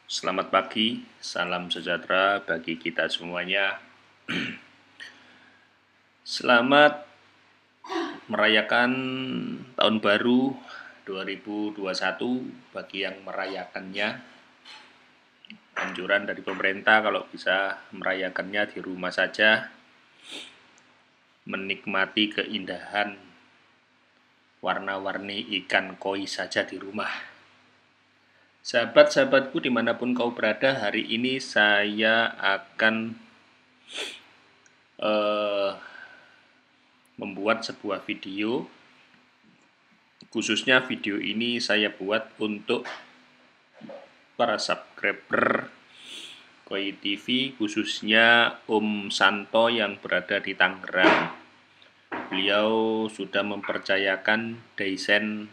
Selamat pagi, salam sejahtera bagi kita semuanya. Selamat merayakan tahun baru 2021 bagi yang merayakannya. Anjuran dari pemerintah kalau bisa merayakannya di rumah saja, menikmati keindahan warna-warni ikan koi saja di rumah. Sahabat-sahabatku dimanapun kau berada, hari ini saya akan membuat sebuah video. Khususnya video ini saya buat untuk para subscriber Koi TV, khususnya Om Santo yang berada di Tangerang. Beliau sudah mempercayakan desain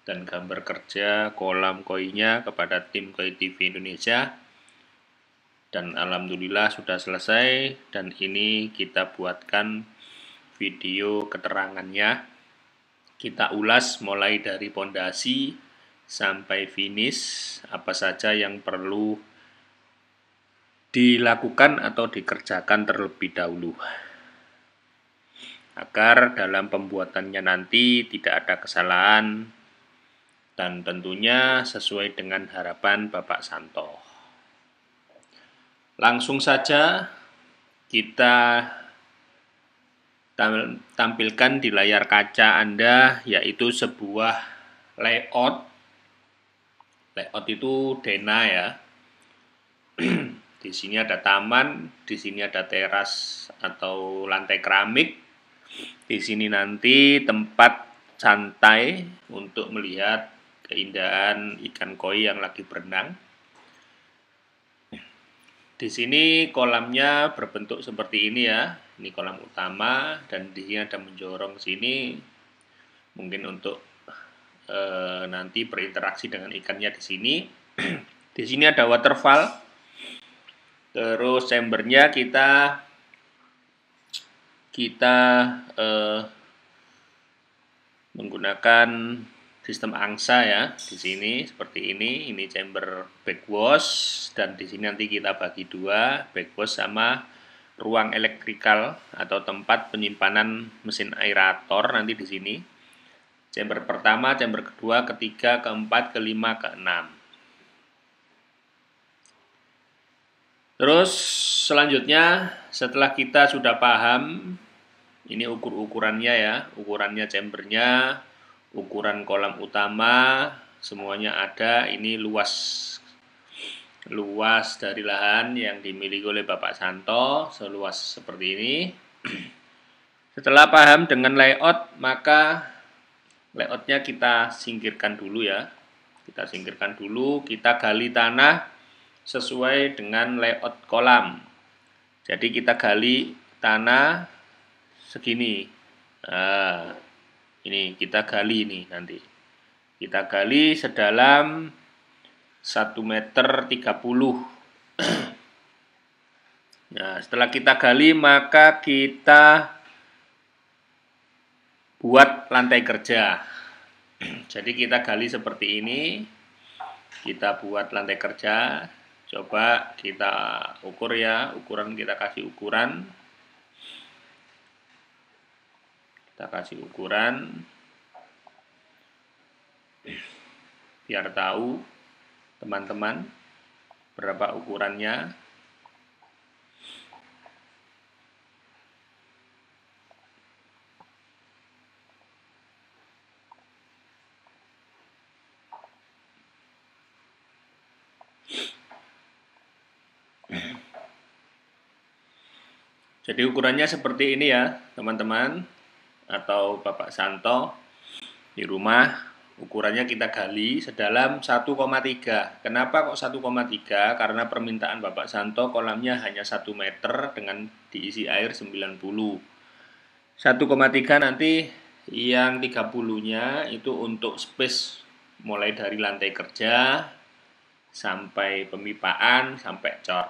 dan gambar kerja kolam koinya kepada tim Koi TV Indonesia. Dan alhamdulillah sudah selesai, dan ini kita buatkan video keterangannya. Kita ulas mulai dari pondasi sampai finish, apa saja yang perlu dilakukan atau dikerjakan terlebih dahulu, agar dalam pembuatannya nanti tidak ada kesalahan dan tentunya sesuai dengan harapan Bapak Santo. Langsung saja kita tampilkan di layar kaca Anda, yaitu sebuah layout. Layout itu denah ya. Di sini ada taman, di sini ada teras atau lantai keramik. Di sini nanti tempat santai untuk melihat keindahan ikan koi yang lagi berenang. Di sini kolamnya berbentuk seperti ini ya. Ini kolam utama, dan di sini ada menjorong sini, mungkin untuk nanti berinteraksi dengan ikannya di sini. Di sini ada waterfall. Terus chambernya kita menggunakan sistem angsa ya. Di sini seperti ini chamber backwash, dan di sini nanti kita bagi dua, backwash sama ruang elektrikal atau tempat penyimpanan mesin aerator nanti di sini. Chamber pertama, chamber kedua, ketiga, keempat, kelima, keenam. Terus selanjutnya, setelah kita sudah paham ini ukurannya ya, ukurannya chambernya, ukuran kolam utama, semuanya ada. Ini luas dari lahan yang dimiliki oleh Bapak Santo, seluas seperti ini. Setelah paham dengan layout, maka layoutnya kita singkirkan dulu ya. Kita singkirkan dulu, kita gali tanah sesuai dengan layout kolam. Jadi kita gali tanah segini. Nah, ini kita gali ini nanti. Kita gali sedalam 1,30 meter. Nah, setelah kita gali, maka kita buat lantai kerja. Jadi kita gali seperti ini, kita buat lantai kerja. Coba kita ukur ya, kita kasih ukuran. Kita kasih ukuran biar tahu teman-teman berapa ukurannya. Jadi ukurannya seperti ini ya teman-teman, atau Bapak Santo di rumah. Ukurannya kita gali sedalam 1,3. Kenapa kok 1,3? Karena permintaan Bapak Santo kolamnya hanya 1 meter dengan diisi air 90. 1,3 nanti yang 30-nya itu untuk space mulai dari lantai kerja sampai pemipaan sampai cor.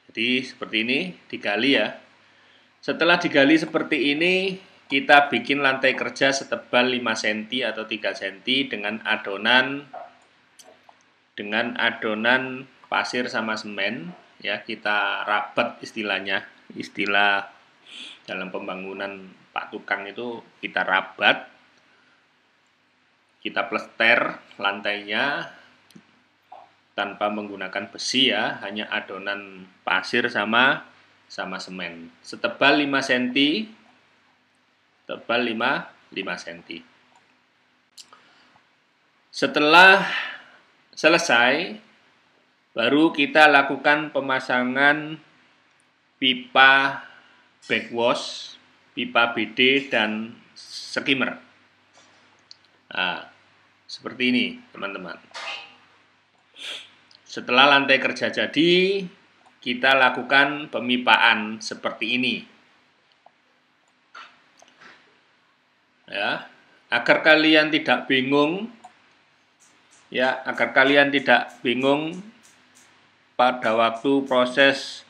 Jadi seperti ini digali ya. Setelah digali seperti ini, kita bikin lantai kerja setebal 5 cm atau 3 cm dengan adonan pasir sama semen, ya, kita rabat istilahnya. Istilah dalam pembangunan Pak Tukang itu kita rabat, kita plester lantainya tanpa menggunakan besi, ya, hanya adonan pasir sama semen. Setebal 5 cm, tebal 5 cm. Setelah selesai, baru kita lakukan pemasangan pipa backwash, pipa BD, dan skimmer. Nah, seperti ini teman-teman. Setelah lantai kerja jadi, kita lakukan pemipaan seperti ini. Ya, agar kalian tidak bingung, pada waktu proses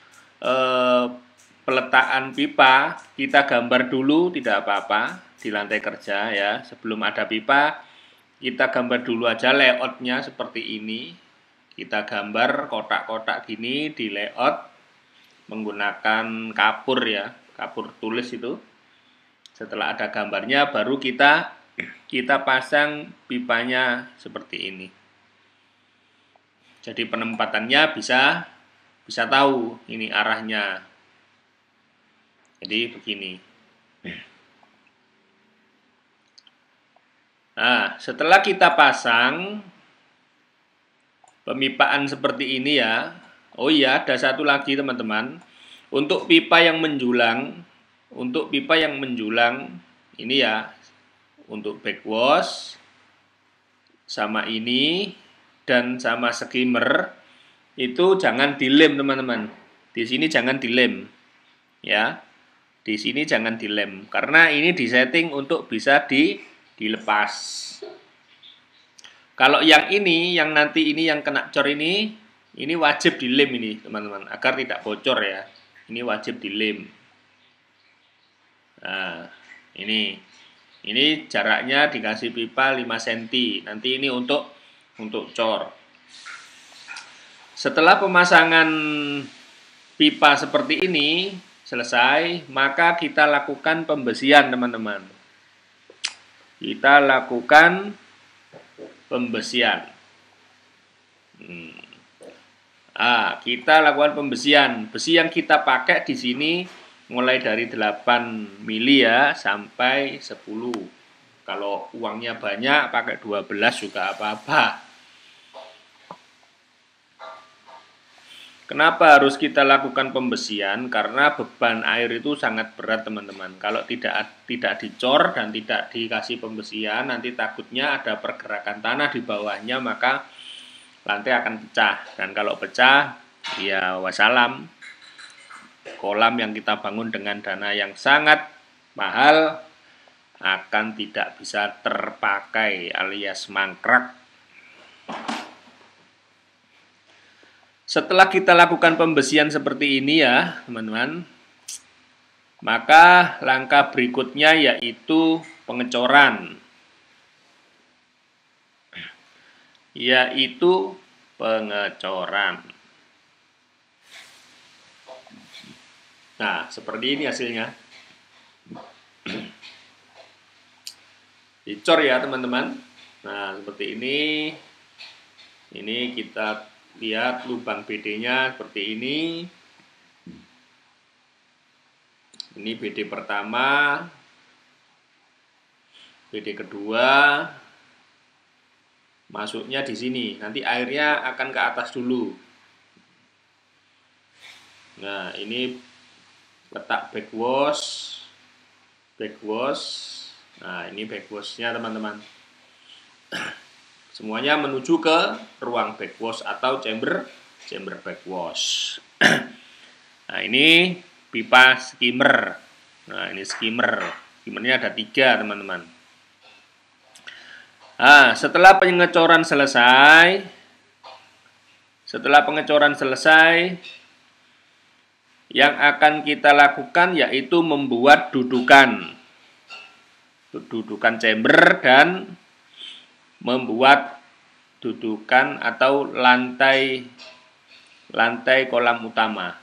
peletakan pipa, kita gambar dulu, tidak apa-apa di lantai kerja, ya. Sebelum ada pipa, kita gambar dulu aja layoutnya seperti ini. Kita gambar kotak-kotak gini di layout menggunakan kapur, ya, kapur tulis itu. Setelah ada gambarnya, baru kita pasang pipanya seperti ini. Jadi penempatannya bisa tahu ini arahnya. Jadi begini. Nah, setelah kita pasang pemipaan seperti ini, ya. Oh iya, ada satu lagi teman-teman. Untuk pipa yang menjulang, ini, ya, untuk backwash sama ini dan sama skimmer itu jangan dilem, teman-teman. Di sini jangan dilem, ya. Di sini jangan dilem karena ini disetting untuk bisa dilepas. Kalau yang ini, yang nanti ini yang kena cor ini wajib dilem ini, teman-teman, agar tidak bocor, ya. Ini wajib dilem. Nah, ini jaraknya dikasih pipa 5 cm. Nanti ini untuk cor. Setelah pemasangan pipa seperti ini selesai, maka kita lakukan pembesian, teman-teman. Kita lakukan pembesian. Kita lakukan pembesian. Besi yang kita pakai di sini mulai dari 8 mili, ya, sampai 10. Kalau uangnya banyak pakai 12 juga apa-apa. Kenapa harus kita lakukan pembesian? Karena beban air itu sangat berat, teman-teman. Kalau tidak dicor dan tidak dikasih pembesian, nanti takutnya ada pergerakan tanah di bawahnya, maka lantai akan pecah. Dan kalau pecah, ya wassalam. Kolam yang kita bangun dengan dana yang sangat mahal akan tidak bisa terpakai alias mangkrak. Setelah kita lakukan pembesian seperti ini, ya, teman-teman, maka langkah berikutnya yaitu pengecoran. Nah, seperti ini hasilnya. Dicor, ya, teman-teman. Nah, seperti ini. Ini kita lihat lubang BD-nya seperti ini. Ini BD pertama, BD kedua. Masuknya di sini. Nanti airnya akan ke atas dulu. Nah, ini letak backwash. Nah, ini backwash-nya, teman-teman. Semuanya menuju ke ruang backwash atau chamber backwash. Nah, ini pipa skimmer. Nah, ini skimmer. Skimmernya ada 3, teman-teman. Nah, setelah pengecoran selesai, yang akan kita lakukan yaitu membuat dudukan. dudukan chamber dan membuat dudukan atau lantai kolam utama.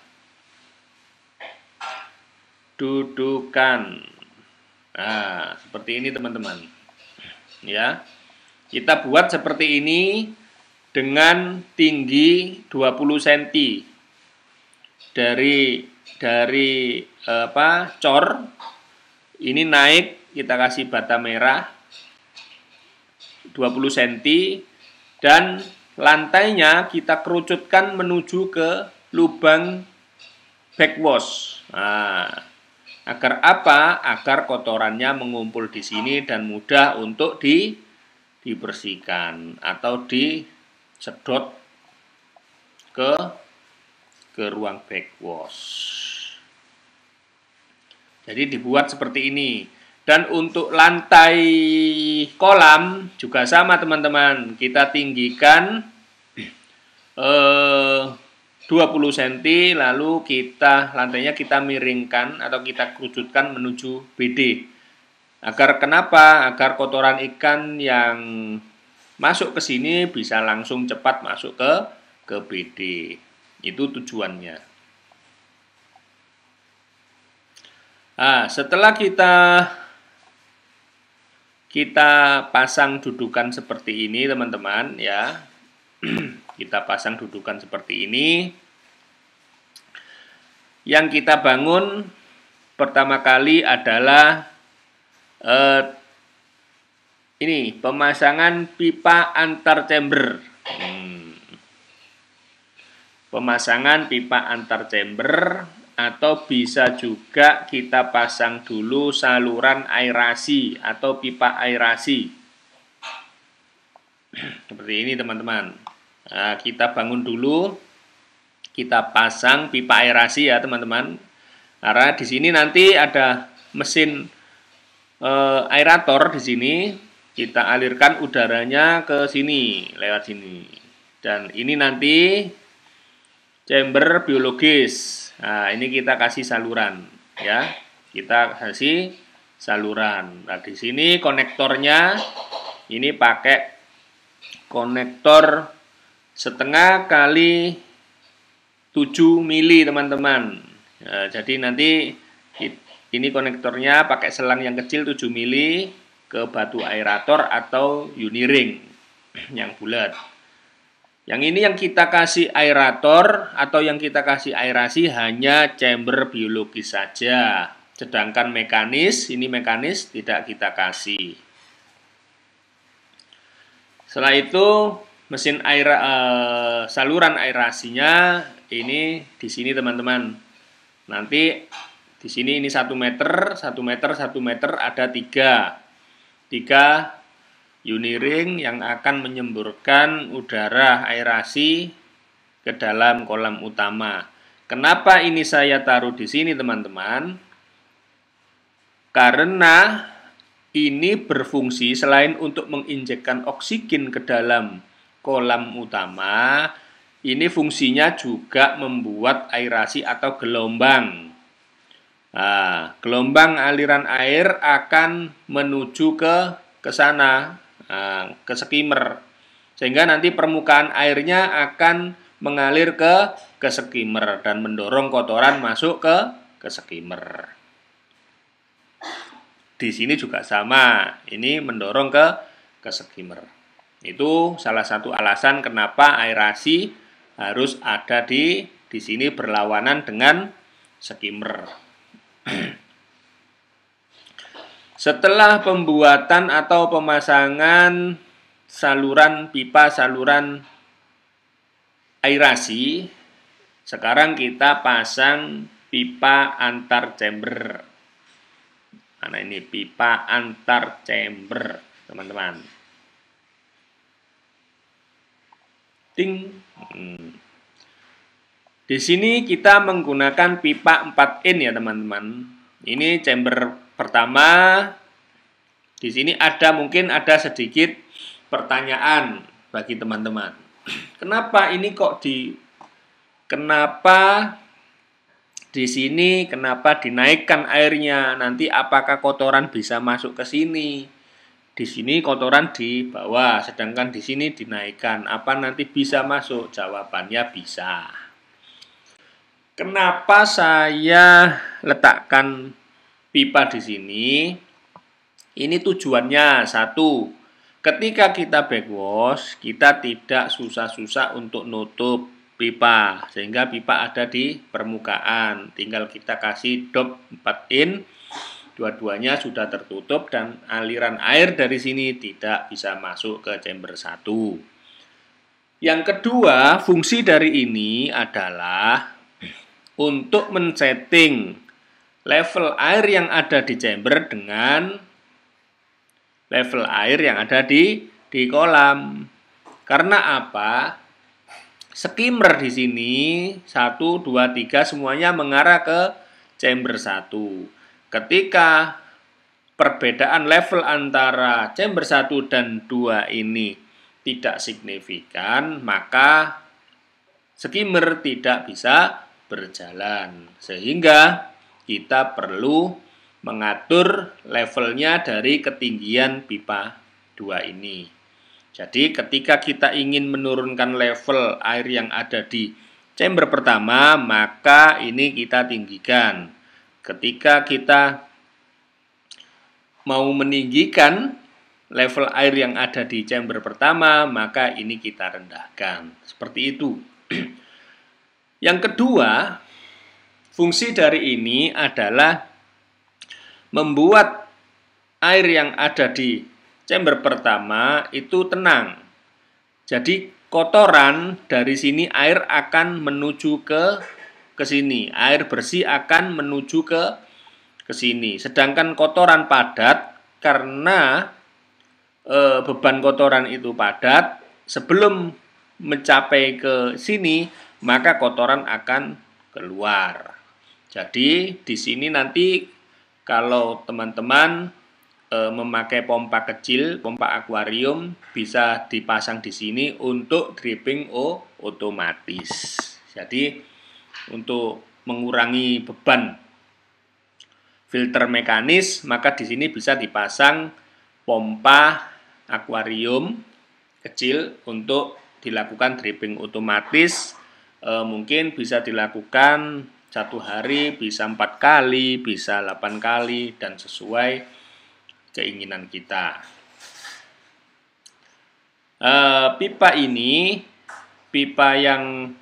Dudukan. Nah, seperti ini teman-teman. Ya. Kita buat seperti ini dengan tinggi 20 cm. Dari cor ini naik, kita kasih bata merah 20 cm dan lantainya kita kerucutkan menuju ke lubang backwash. Nah, agar apa? Agar kotorannya mengumpul di sini dan mudah untuk dibersihkan atau disedot ke ruang backwash. Jadi dibuat seperti ini. Dan untuk lantai kolam juga sama teman-teman. Kita tinggikan 20 cm, lalu lantainya kita miringkan atau kita kerucutkan menuju BD. Agar kenapa? Agar kotoran ikan yang masuk ke sini bisa langsung cepat masuk ke BD. Itu tujuannya. Nah, setelah kita pasang dudukan seperti ini teman-teman ya. Kita pasang dudukan seperti ini. Yang kita bangun pertama kali adalah ini pemasangan pipa antar chamber. Pemasangan pipa antar chamber, atau bisa juga kita pasang dulu saluran aerasi atau pipa aerasi. Seperti ini teman-teman. Nah, kita bangun dulu, kita pasang pipa aerasi ya teman-teman. Karena di sini nanti ada mesin aerator di sini, kita alirkan udaranya ke sini lewat sini. Dan ini nanti chamber biologis. Nah, ini kita kasih saluran ya. Kita kasih saluran. Nah, di sini konektornya ini pakai konektor 1/2 kali 7 mili teman-teman. Nah, jadi nanti ini konektornya pakai selang yang kecil 7 mili ke batu aerator atau uniring yang bulat. Yang ini yang kita kasih aerator atau yang kita kasih aerasi hanya chamber biologis saja. Sedangkan mekanis, ini mekanis tidak kita kasih. Setelah itu mesin saluran aerasinya ini di sini teman-teman. Nanti di sini ini 1 meter, 1 meter, 1 meter ada 3 uniring yang akan menyemburkan udara aerasi ke dalam kolam utama. Kenapa ini saya taruh di sini teman-teman? Karena ini berfungsi selain untuk menginjekkan oksigen ke dalam kolam utama, ini fungsinya juga membuat aerasi atau gelombang. Nah, gelombang aliran air akan menuju ke sana. Ke skimmer, sehingga nanti permukaan airnya akan mengalir ke skimmer dan mendorong kotoran masuk ke skimmer. Di sini juga sama, ini mendorong ke skimmer. Itu salah satu alasan kenapa aerasi harus ada di sini berlawanan dengan skimmer. Setelah pembuatan atau pemasangan pipa saluran aerasi, sekarang kita pasang pipa antar chamber. Nah, ini pipa antar chamber, teman-teman. Ting. Di sini kita menggunakan pipa 4in ya, teman-teman. Ini chamber pertama. Di sini mungkin ada sedikit pertanyaan bagi teman-teman. Kenapa di sini kenapa dinaikkan airnya? Nanti apakah kotoran bisa masuk ke sini? Di sini kotoran di bawah, sedangkan di sini dinaikkan. Apa nanti bisa masuk? Jawabannya bisa. Kenapa saya letakkan pipa di sini? Ini tujuannya satu, ketika kita backwash, kita tidak susah-susah untuk nutup pipa, sehingga pipa ada di permukaan. Tinggal kita kasih dop 4 in, dua-duanya sudah tertutup dan aliran air dari sini tidak bisa masuk ke chamber 1. Yang kedua, fungsi dari ini adalah untuk men-setting level air yang ada di chamber dengan level air yang ada di kolam. Karena apa? Skimmer di sini 1, 2, 3 semuanya mengarah ke chamber 1. Ketika perbedaan level antara chamber 1 dan 2 ini tidak signifikan, maka skimmer tidak bisa berjalan. Sehingga kita perlu mengatur levelnya dari ketinggian pipa 2 ini. Jadi ketika kita ingin menurunkan level air yang ada di chamber pertama, maka ini kita tinggikan. Ketika kita mau meninggikan level air yang ada di chamber pertama, maka ini kita rendahkan. Seperti itu. Yang kedua, fungsi dari ini adalah membuat air yang ada di chamber pertama itu tenang. Jadi kotoran dari sini air akan menuju ke sini. Air bersih akan menuju ke sini. Sedangkan kotoran padat, karena beban kotoran itu padat, sebelum mencapai ke sini, maka kotoran akan keluar. Jadi di sini nanti kalau teman-teman memakai pompa kecil, pompa akuarium, bisa dipasang di sini untuk dripping otomatis. Jadi untuk mengurangi beban filter mekanis, maka di sini bisa dipasang pompa akuarium kecil untuk dilakukan dripping otomatis. Mungkin bisa dilakukan 1 hari, bisa 4 kali, bisa 8 kali, dan sesuai keinginan kita. Pipa ini, pipa yang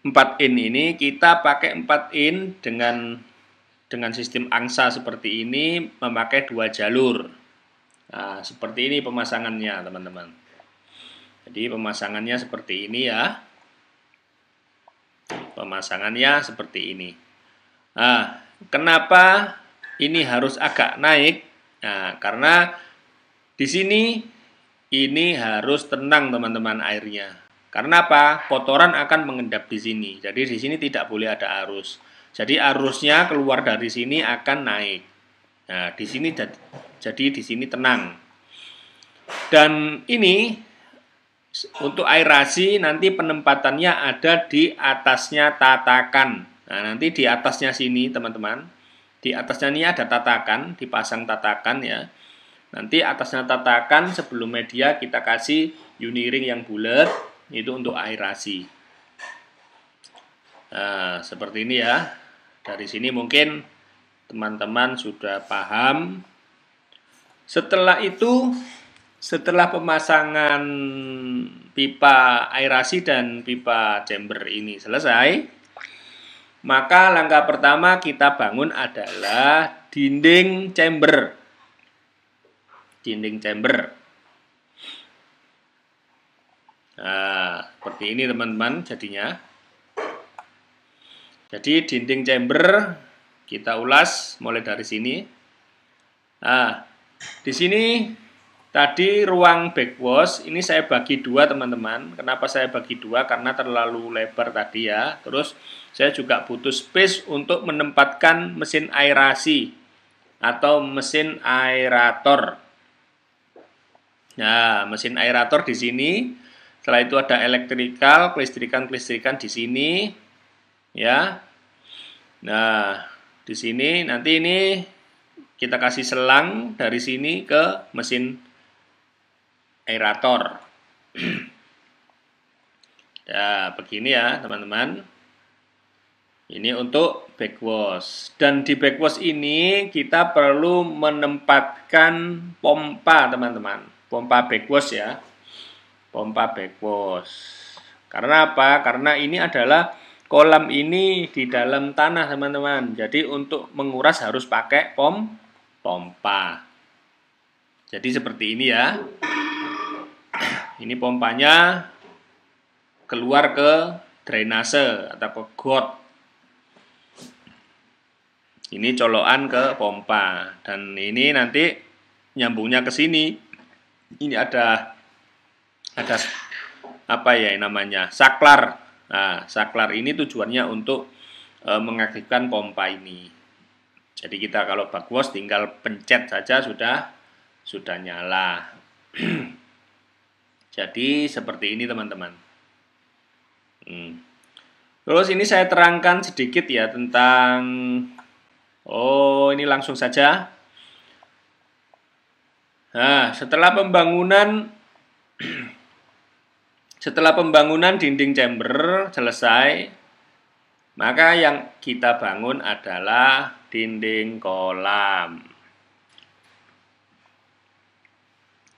4 in ini, kita pakai 4 in dengan sistem angsa seperti ini, memakai 2 jalur. Nah, seperti ini pemasangannya, teman-teman. Jadi pemasangannya seperti ini ya. Pemasangannya seperti ini. Nah, kenapa ini harus agak naik? Nah, karena di sini ini harus tenang, teman-teman, airnya. Karena apa? Kotoran akan mengendap di sini. Jadi di sini tidak boleh ada arus. Jadi arusnya keluar dari sini akan naik. Nah, di sini jadi di sini tenang. Dan ini untuk aerasi nanti penempatannya ada di atasnya tatakan. Nah, nanti di atasnya sini, teman-teman. Di atasnya ini ada tatakan, dipasang tatakan ya. Nanti atasnya tatakan, sebelum media kita kasih uniring yang bulat, itu untuk aerasi. Nah, seperti ini ya. Dari sini mungkin teman-teman sudah paham. Setelah itu, setelah pemasangan pipa aerasi dan pipa chamber ini selesai, maka langkah pertama kita bangun adalah dinding chamber. Dinding chamber. Nah, seperti ini teman-teman jadinya. Jadi dinding chamber kita ulas mulai dari sini. Nah, di sini tadi ruang backwash ini saya bagi 2, teman-teman. Kenapa saya bagi 2? Karena terlalu lebar tadi ya. Terus saya juga butuh space untuk menempatkan mesin aerasi atau mesin aerator. Nah, mesin aerator di sini. Setelah itu ada elektrikal, kelistrikan di sini, ya. Nah, di sini nanti ini kita kasih selang dari sini ke mesin aerator. Ya, begini ya teman-teman. Ini untuk backwash. Dan di backwash ini kita perlu menempatkan pompa teman-teman. Pompa backwash ya. Pompa backwash. Karena apa? Karena ini adalah kolam ini di dalam tanah teman-teman. Jadi untuk menguras harus pakai pompa. Jadi seperti ini ya. Ini pompanya keluar ke drainase atau ke got. Ini colokan ke pompa dan ini nanti nyambungnya ke sini. Ini ada apa ya namanya? Saklar. Nah, saklar ini tujuannya untuk mengaktifkan pompa ini. Jadi kita kalau backwash tinggal pencet saja sudah nyala. Jadi seperti ini teman-teman. Terus ini saya terangkan sedikit ya tentang ini langsung saja. Nah, setelah pembangunan dinding chamber selesai, maka yang kita bangun adalah dinding kolam.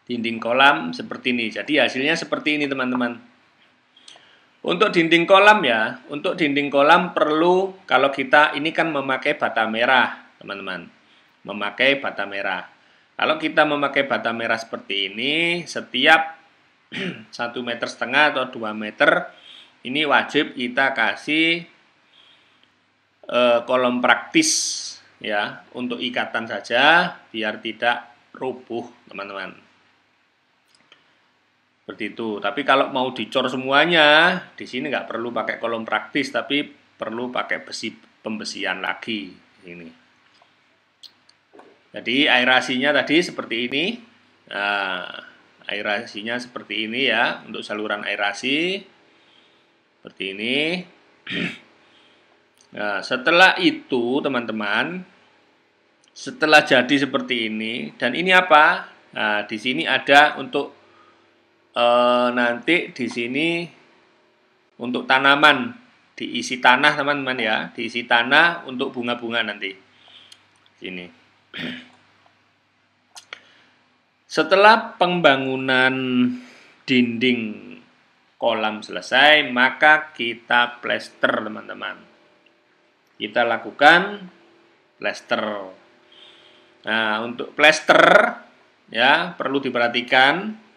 Dinding kolam seperti ini. Jadi hasilnya seperti ini teman-teman. Untuk dinding kolam ya, untuk dinding kolam perlu kalau kita ini kan memakai bata merah, teman-teman. Memakai bata merah. Kalau kita memakai bata merah seperti ini, setiap 1,5 meter atau 2 meter, ini wajib kita kasih kolom praktis ya, untuk ikatan saja biar tidak rubuh, teman-teman. Seperti itu. Tapi kalau mau dicor semuanya, di sini nggak perlu pakai kolom praktis, tapi perlu pakai pembesian lagi ini. Jadi aerasinya tadi seperti ini. Nah, aerasinya seperti ini ya, untuk saluran aerasi seperti ini. Nah, setelah itu teman-teman, setelah jadi seperti ini, dan ini apa? Nah, di sini ada untuk nanti di sini untuk tanaman, diisi tanah teman-teman ya, diisi tanah untuk bunga-bunga nanti. Sini. Setelah pembangunan dinding kolam selesai, maka kita plester teman-teman. Kita lakukan plester. Nah, untuk plester ya perlu diperhatikan.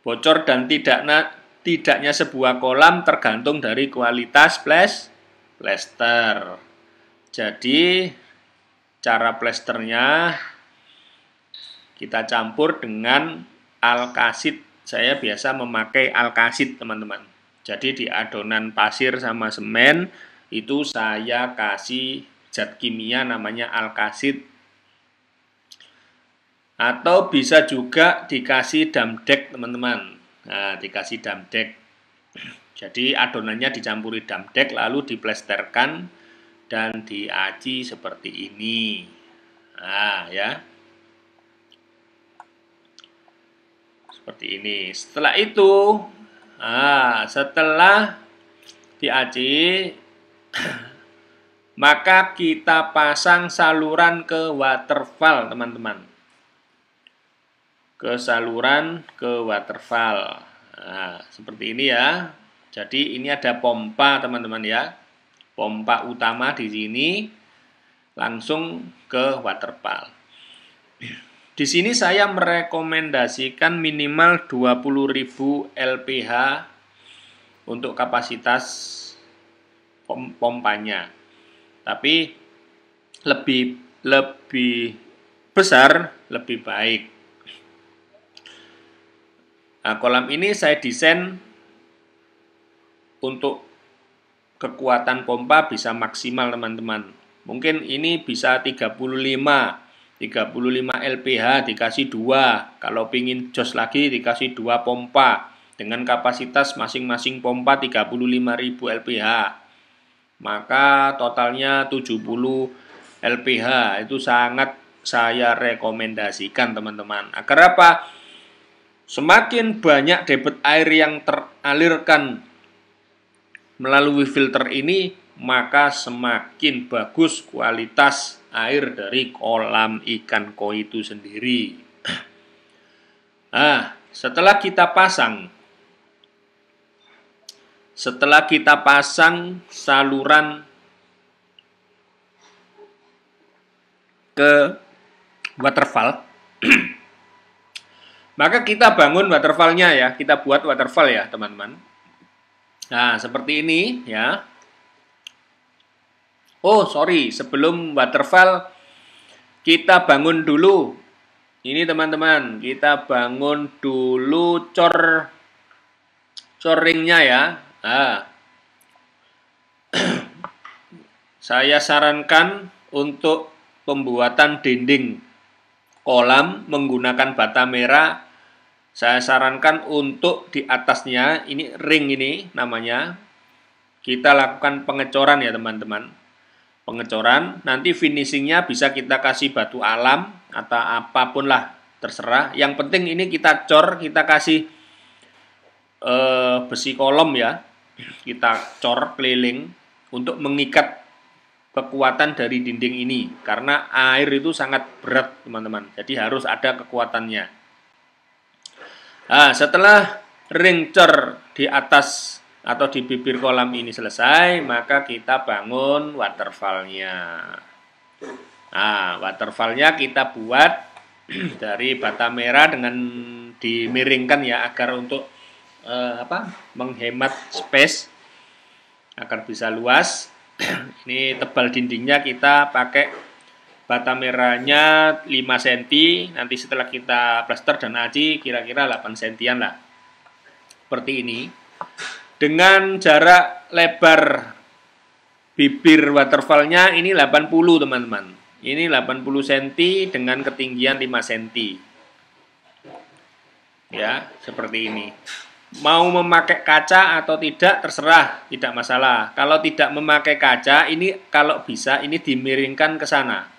Bocor dan tidaknya sebuah kolam tergantung dari kualitas plester. Jadi cara plesternya kita campur dengan alkasid. Saya biasa memakai alkasid teman-teman. Jadi di adonan pasir sama semen itu saya kasih zat kimia namanya alkasid. Atau bisa juga dikasih damdek teman-teman. Nah, dikasih damdek. Jadi adonannya dicampuri damdek lalu diplesterkan dan diaci seperti ini. Nah, ya. Seperti ini. Setelah itu, setelah diaci, maka kita pasang saluran ke waterfall teman-teman. Ke saluran ke waterfall. Nah, seperti ini ya. Jadi ini ada pompa teman-teman ya. Pompa utama di sini langsung ke waterfall. Di sini saya merekomendasikan minimal 20.000 LPH untuk kapasitas pompanya. Tapi lebih besar lebih baik. Nah, kolam ini saya desain untuk kekuatan pompa bisa maksimal teman-teman. Mungkin ini bisa 35 LPH dikasih 2. Kalau pingin jos lagi dikasih 2 pompa dengan kapasitas masing-masing pompa 35.000 LPH. maka totalnya 70 LPH. Itu sangat saya rekomendasikan teman-teman. Agar apa? Semakin banyak debit air yang teralirkan melalui filter ini, maka semakin bagus kualitas air dari kolam ikan koi itu sendiri. Nah, setelah kita pasang saluran ke waterfall, maka kita bangun waterfallnya ya, kita buat waterfall ya teman-teman. Nah, seperti ini ya. Oh, sorry, sebelum waterfall kita bangun dulu. Ini teman-teman, kita bangun dulu coringnya ya. Nah, saya sarankan untuk pembuatan dinding kolam menggunakan bata merah. Saya sarankan untuk di atasnya, ini ring ini namanya, kita lakukan pengecoran ya teman-teman. Pengecoran, nanti finishingnya bisa kita kasih batu alam atau apapun lah, terserah. Yang penting ini kita cor, kita kasih besi kolom ya, kita cor keliling untuk mengikat kekuatan dari dinding ini. Karena air itu sangat berat teman-teman, jadi harus ada kekuatannya. Nah, setelah ring cor di atas atau di bibir kolam ini selesai, maka kita bangun waterfallnya. Nah, waterfallnya kita buat dari bata merah dengan dimiringkan ya, agar untuk menghemat space, agar bisa luas. Ini tebal dindingnya kita pakai bata merahnya 5 cm, nanti setelah kita plaster dan aci kira-kira 8 cm lah. Seperti ini. Dengan jarak lebar bibir waterfallnya ini 80 teman-teman. Ini 80 cm dengan ketinggian 5 cm. Ya, seperti ini. Mau memakai kaca atau tidak terserah, tidak masalah. Kalau tidak memakai kaca, ini kalau bisa ini dimiringkan ke sana.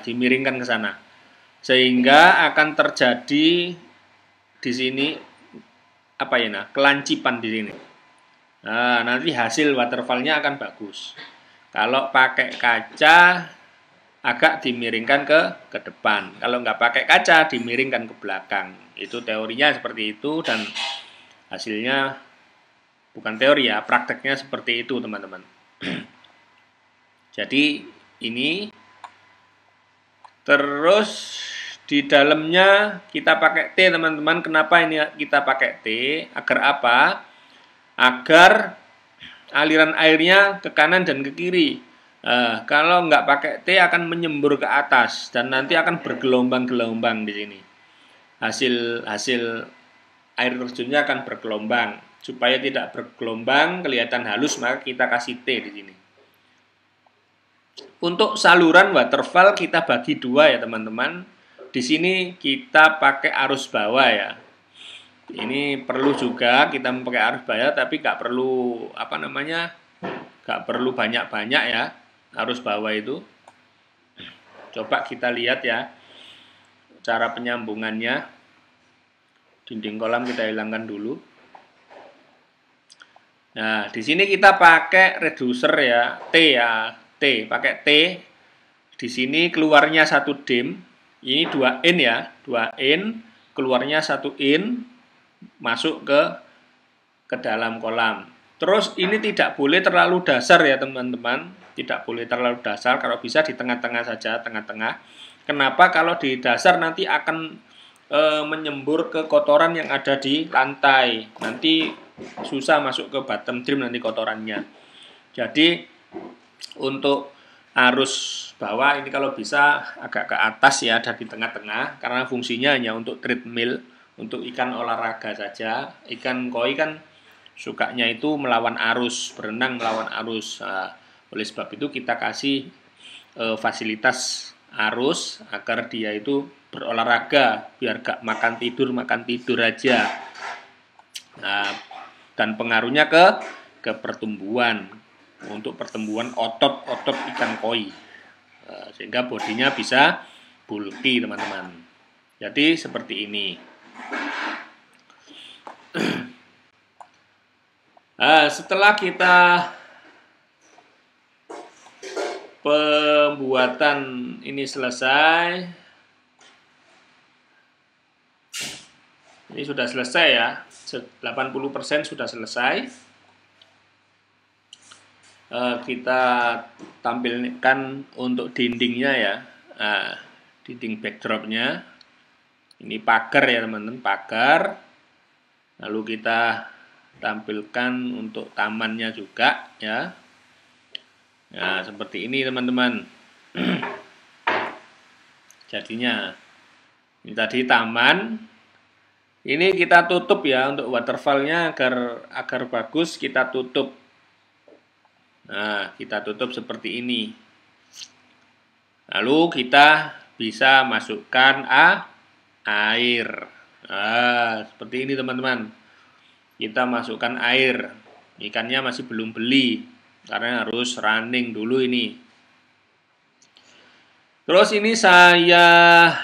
Dimiringkan ke sana, sehingga akan terjadi di sini kelancipan di sini. Nah, nanti hasil waterfallnya akan bagus. Kalau pakai kaca agak dimiringkan ke depan. Kalau nggak pakai kaca dimiringkan ke belakang. Itu teorinya seperti itu, dan hasilnya bukan teori ya, prakteknya seperti itu teman-teman. Jadi ini. Terus di dalamnya kita pakai T teman-teman. Kenapa ini kita pakai T? Agar apa? Agar aliran airnya ke kanan dan ke kiri. Kalau nggak pakai T akan menyembur ke atas dan nanti akan bergelombang-gelombang di sini. Hasil air terjunnya akan bergelombang. Supaya tidak bergelombang, kelihatan halus, maka kita kasih T di sini. Untuk saluran waterfall kita bagi dua ya teman-teman. Di sini kita pakai arus bawah ya. Ini perlu juga kita memakai arus bawah, tapi nggak perlu nggak perlu banyak-banyak ya arus bawah itu. Coba kita lihat ya cara penyambungannya. Dinding kolam kita hilangkan dulu. Nah, di sini kita pakai reducer ya, T ya. Pakai T. Di sini keluarnya 1 dim. Ini 2 in ya, 2 in, keluarnya 1 in, masuk ke dalam kolam. Terus ini tidak boleh terlalu dasar ya teman-teman. Tidak boleh terlalu dasar, kalau bisa di tengah-tengah saja, tengah-tengah. Kenapa? Kalau di dasar nanti akan menyembur ke kotoran yang ada di lantai. Nanti susah masuk ke bottom trim nanti kotorannya. Jadi untuk arus bawah ini kalau bisa agak ke atas ya, ada di tengah-tengah, karena fungsinya hanya untuk treadmill, untuk ikan olahraga saja. Ikan koi kan sukanya itu melawan arus, berenang melawan arus. Oleh sebab itu kita kasih fasilitas arus agar dia itu berolahraga, biar gak makan tidur aja. Dan pengaruhnya ke pertumbuhan. untuk pertumbuhan otot-otot ikan koi. Sehingga bodinya bisa bulky, teman-teman. Jadi seperti ini. Setelah kita pembuatan ini selesai, ini sudah selesai ya, 80% sudah selesai. Kita tampilkan untuk dindingnya ya, dinding backdropnya. Ini pagar ya teman-teman, pagar. Lalu kita tampilkan untuk tamannya juga ya. Nah, seperti ini teman-teman. Jadinya ini tadi taman. Ini kita tutup ya untuk waterfallnya agar bagus, kita tutup. Nah, kita tutup seperti ini. Lalu kita bisa masukkan air. Nah, seperti ini teman-teman. Kita masukkan air. Ikannya masih belum beli karena harus running dulu ini. Terus ini saya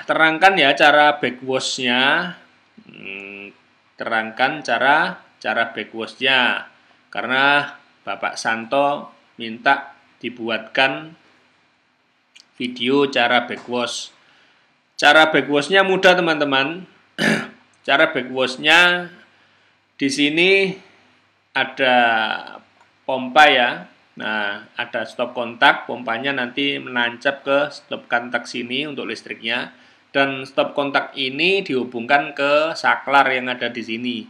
terangkan ya cara backwash-nya. Terangkan cara backwash-nya. Karena Bapak Santo minta dibuatkan video cara backwash. Cara backwash-nya mudah teman-teman. Cara backwash-nya di sini ada pompa ya. Nah, ada stop kontak, pompanya nanti menancap ke stop kontak sini untuk listriknya. Dan stop kontak ini dihubungkan ke saklar yang ada di sini.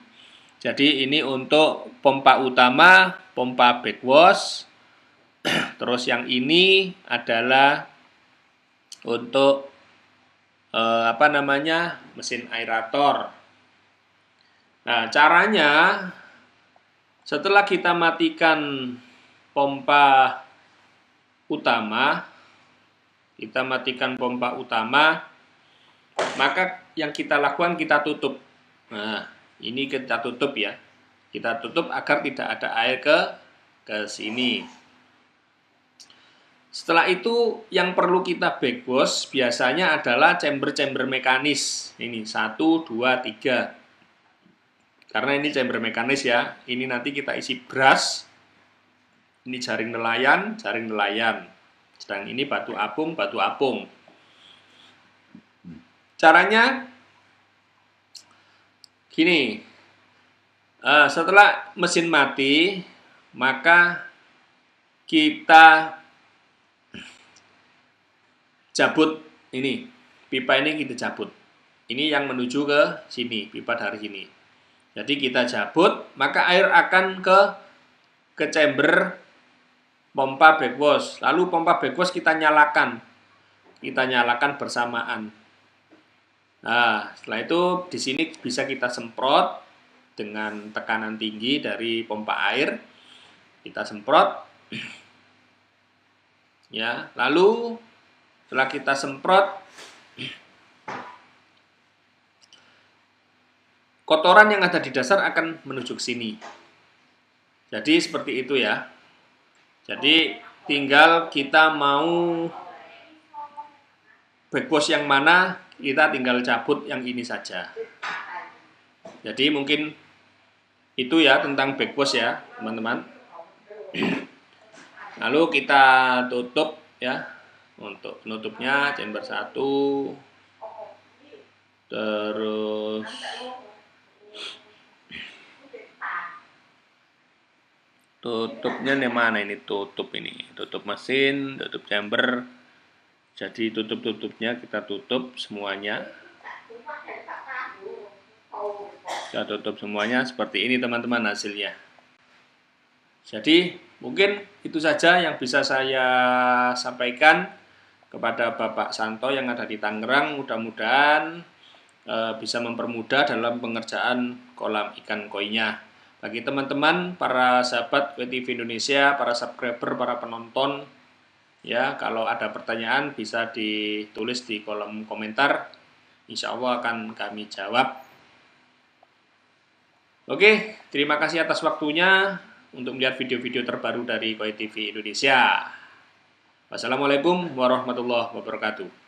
Jadi ini untuk pompa utama, pompa backwash. Terus yang ini adalah untuk mesin aerator. Nah, caranya setelah kita matikan pompa utama, maka yang kita lakukan kita tutup. Nah, ini kita tutup ya. Kita tutup agar tidak ada air ke sini. Setelah itu yang perlu kita backwash biasanya adalah chamber-chamber mekanis. Ini 1, 2, 3. Karena ini chamber mekanis ya. Ini nanti kita isi brush. Ini jaring nelayan. Sedang ini batu apung. Caranya gini. Setelah mesin mati, maka kita cabut ini, pipa ini kita cabut. Ini yang menuju ke sini, pipa dari sini. Jadi kita cabut, maka air akan ke chamber pompa backwash. Lalu pompa backwash kita nyalakan. Bersamaan. Nah, setelah itu di sini bisa kita semprot dengan tekanan tinggi dari pompa air. Kita semprot. Ya, lalu setelah kita semprot, kotoran yang ada di dasar akan menuju ke sini. Jadi seperti itu ya. Jadi tinggal kita mau backwash yang mana, kita tinggal cabut yang ini saja. Jadi mungkin itu ya tentang backwash ya, teman-teman. Lalu kita tutup ya. Untuk penutupnya chamber 1, terus tutupnya di mana ini? Tutup mesin, tutup chamber. Jadi tutupnya kita tutup semuanya. Kita tutup semuanya seperti ini teman-teman hasilnya. Jadi mungkin itu saja yang bisa saya sampaikan kepada Bapak Santo yang ada di Tangerang. Mudah-mudahan bisa mempermudah dalam pengerjaan kolam ikan koinya. Bagi teman-teman, para sahabat WTV Indonesia, para subscriber, para penonton, ya kalau ada pertanyaan bisa ditulis di kolom komentar. Insya Allah akan kami jawab. Oke, terima kasih atas waktunya. untuk melihat video-video terbaru dari Koi TV Indonesia. Wassalamualaikum warahmatullahi wabarakatuh.